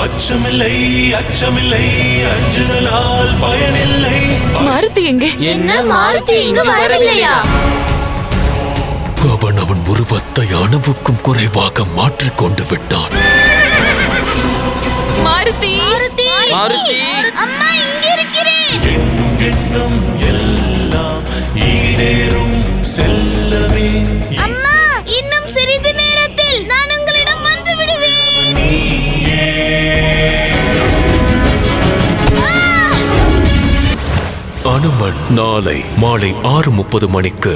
அச்சமில்லை அச்சமில்லை அஞ்சுதலால் பயனில்லை. மாருதி எங்கே? என்ன மாருதி இங்கு வரவில்லையா? அவன் உருவத்தை அணுவுக்கும் குறைவாக மாற்றிக்கொண்டு விட்டான். மாருதி மாருதி அம்மா இங்க இருக்கிறேன். எண்ணம் எல்லாம் ஈடேறும் செல்லவே. அம்மா இன்னும் சிறிது நேரத்தில் நான் உங்களிடம் வந்து விடுவேன். அனுமன் நாளை மாலை 6:30 மணிக்கு